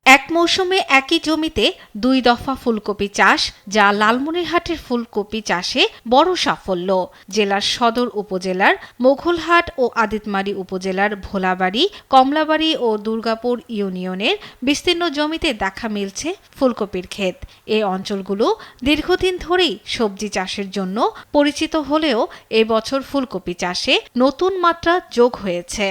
এক মৌসুমে একই জমিতে ২ দফা ফুলকপি চাষ, যা লালমনিরহাটের ফুলকপি চাষে বড় সাফল্য। জেলার সদর উপজেলার মোঘলহাট ও আদিতমারী উপজেলার ভোলাবাড়ি, কমলাবাড়ি ও দুর্গাপুর ইউনিয়নের বিস্তীর্ণ জমিতে দেখা মিলছে ফুলকপির ক্ষেত। এই অঞ্চলগুলো দীর্ঘদিন ধরেই সবজি চাষের জন্য পরিচিত হলেও এবছর ফুলকপি চাষে নতুন মাত্রা যোগ হয়েছে।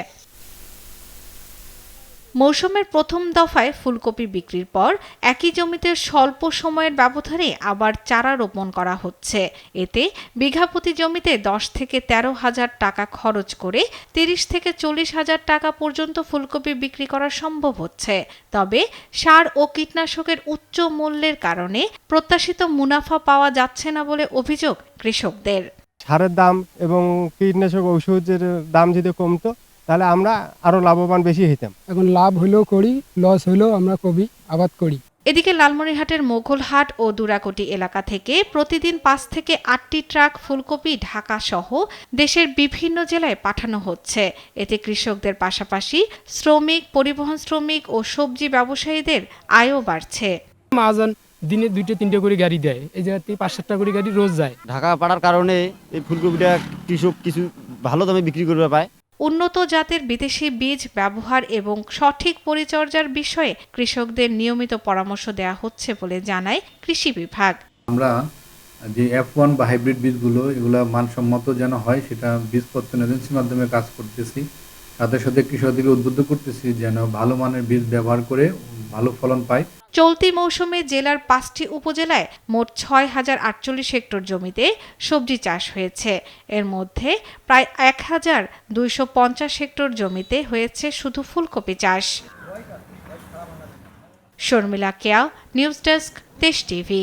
মৌসুমের প্রথম দফায় ফুলকপি বিক্রির পর একই জমিতে স্বল্প সময়ের ব্যবধানে আবার চারা রোপণ করা হচ্ছে। এতে বিঘাপ্রতি জমিতে ১০ থেকে ১৩ হাজার টাকা খরচ করে ৩০ থেকে ৪০ হাজার টাকা পর্যন্ত ফুলকপি বিক্রি করা সম্ভব হচ্ছে। তবে সার ও কীটনাশকের উচ্চ মূল্যের কারণে প্রত্যাশিত মুনাফা পাওয়া যাচ্ছে না বলে অভিযোগ কৃষকদের। সারের দাম এবং কীটনাশক ঔষধের দাম যদি কমতো তাহলে আমরা আরো লাভবান বেশি হইতাম। এখন লাভ হলেও করি, লস হলেও আমরা কবি আবাদ করি। এদিকে লালমনিরহাটের মোঘলহাট ও দুরাকোটি এলাকা থেকে প্রতিদিন ৫ থেকে ৮টি ট্রাক ফুলকপি ঢাকা সহ দেশের বিভিন্ন জেলায় পাঠানো হচ্ছে। এতে কৃষকদের পাশাপাশি শ্রমিক, পরিবহন শ্রমিক ও সবজি ব্যবসায়ীদের আয়ও বাড়ছে। মহাজন দিনে ২-৩টে করে গাড়ি দেয়, এই জায়গাতে ৫-৭টা করে গাড়ি রোজ যায়। ঢাকা পাড়ার কারণে এই ফুলকপিটা কৃষক কিছু ভালো দামে বিক্রি করতে পায়। উন্নত জাতের বিদেশি বীজ ব্যবহার এবং সঠিক পরিচর্যার বিষয়ে কৃষকদের নিয়মিত পরামর্শ দেওয়া হচ্ছে বলে জানায় কৃষি বিভাগ। আমরা যে F1 বা হাইব্রিড বীজগুলো এগুলা মানসম্মত যেন হয় সেটা বীজ প্রত্যয়ন এজেন্সির মাধ্যমে কাজ করতেছি। সাথে সাথে কৃষকদেরকে উদ্বুদ্ধ করতেছি যেন ভালো মানের বীজ ব্যবহার করে ভালো ফলন পায়। চলতি মৌসুমে জেলার ৫টি উপজেলায় মোট ৬,০৪৮ হেক্টর জমিতে সবজি চাষ হয়েছে। এর মধ্যে প্রায় ১,২৫০ হেক্টর জমিতে হয়েছে শুধু ফুলকপি চাষ। শর্মিলা কেয়া, নিউজ ডেস্ক, দেশ টিভি।